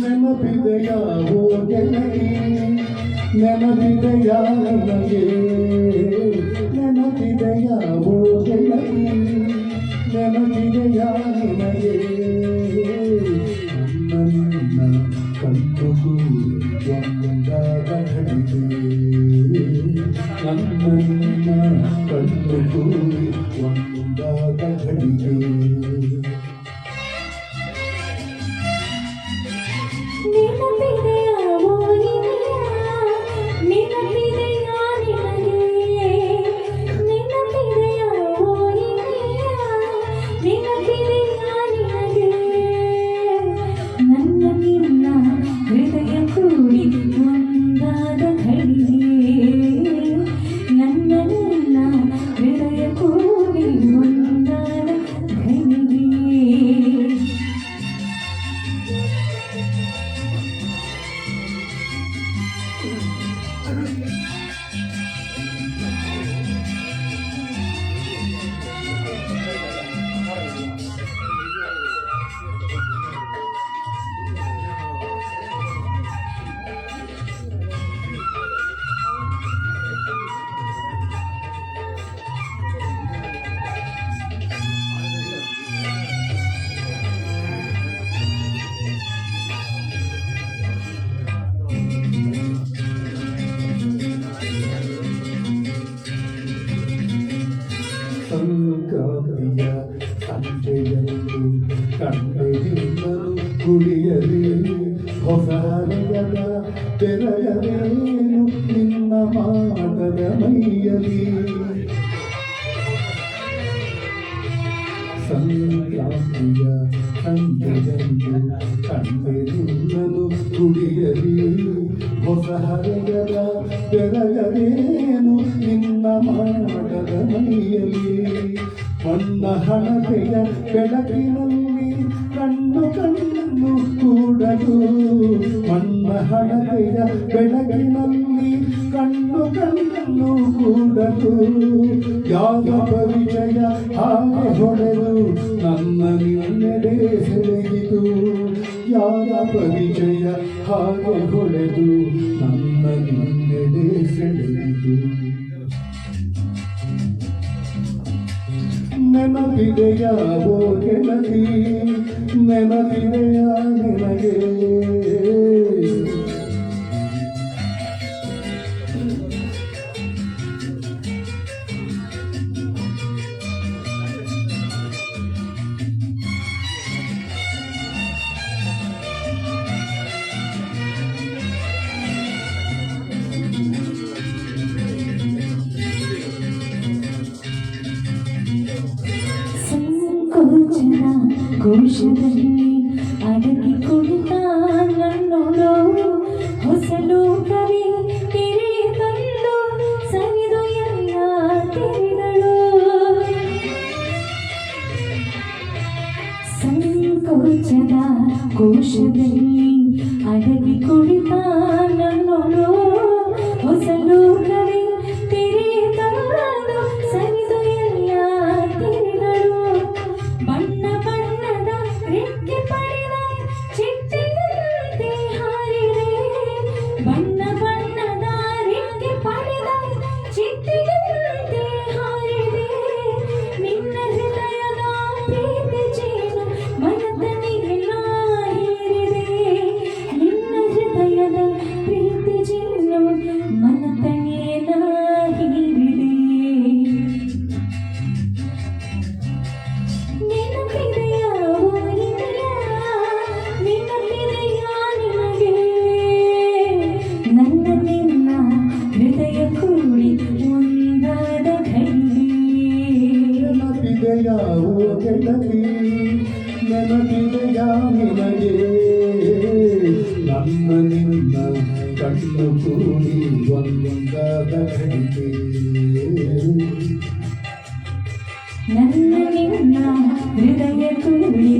ನೆನಪಿದೆಯಾವೋ ಗೆಳತಿ ನೆನಪಿದೆಯಾ ನಿನಗೆ ನೆನಪಿದೆಯಾವೋ ಗೆಳತಿ ನೆನಪಿದೆಯಾ ನಿನಗೆ ನನ್ನ ಕಣ್ಣು ಒಂದಾದ ಘಳಿಗೆ ನನ್ನ ಕಣ್ಣು ಒಂದಾದ ಘಳಿಗೆ ಸಂಕ್ರಾಂತಿಯ ಸಂಜೆಯಂದು ಕಣ್ಣೆರಿಲ್ಲರು ಕುಡಿಯಲಿ ಹೊಸ ಹರೆಯದ ತೆರೆಯಲೇನು ನಿನ್ನ ಮಾತದ ಮೈಯಲಿ ಸಂಕ್ರಾಂತಿಯ ಸಂಜೆಯಂದು ಕಣ್ಣೆರಿಲ್ಲರು ಕುಡಿಯಲಿ ಹೊಸ ಹರೆಯದ ತೆರೆಯಲೇನು ನಿನ್ನ ಮಾತದ ಮೈಯಲಿ ಮನ್ನ ಹಣತೆಯ ಬೆಳಕಿನಲ್ಲಿ ಕಣ್ಣು ಕಣ್ಣು ಕೂಡಲು ಮನ್ನ ಹಣತೆಯ ಬೆಳಕಿನಲ್ಲಿ ಕಣ್ಣು ಕಣ್ಣು ಕೂಡಲು ಯಾವ ಪರಿಚಯ ಹಾಗೆ ಹೊಡೆದು ನನ್ನ ನಿನ್ನೆಡೆ ಸೆಳೆಯಿತು ಯಾವ ಪರಿಚಯ ಹಾಗೆ ಹೊಡೆದು ನನ್ನ ನಿನ್ನೆಡೆ ಸೆಳೆಯಿತು ನೆನಪಿದೆಯಾವೋ ಗೆಳತಿ ನೆನಪಿದೆಯಾ ನಿನಗೆ ಕೋಶದಲ್ಲಿ ಅಡಗಿ ಕುಳಿತ ನನ್ನೋಳು ಹೊಸಲು ಕವಿ ತೆರೆ ತಂದು ಸವಿದು ಎಲ್ಲ ತೆರೆಗಳು ಸಂಕೋಚದ ಕೋಶದಲ್ಲಿ ಅಡಗಿ ಕುಳಿತ ನನ್ನೋಳು ಹೊಸಲು ಕವಿ ತೆರೆ ತಂದು ಸವಿದು ಎಲ್ಲ ತೆರೆಗಳು ಬಣ್ಣ ಬಣ್ಣದ ರೆಕ್ಕೆ ಪಡೆದ ಚಿಟ್ಟೆಯಂತೆ ಹಾರಿದೆ ಬಣ್ಣ ಬಣ್ಣದ ರೆಕ್ಕೆ ಪಡೆದ ಚಿಟ್ಟೆಯಂತೆ ಹಾರಿದೆ ನಿನ್ನ ಹೃದಯದ ಪ್ರೀತಿ ಜೇನು ಮನತನಿಗೆ ನಾ ಹೀರಿದೆ ನಿನ್ನ ಹೃದಯದ ಪ್ರೀತಿ ಜೇನು ಮನತನಿಗೆ ನಾ ಹೀರಿದೆ ನೆನಪಿದೆಯಾವೋ ಗೆಳತಿ ನೆನಪಿದೆಯಾ ನಿನಗೆ ನನ್ನ ನಿನ್ನ ಕಣ್ಣು ಕೂಡಿ ಒಂದೊಂದಾದ ಘಳಿಗೆ ನನ್ನ ನಿನ್ನ ಹೃದಯ ಕೂಡಿ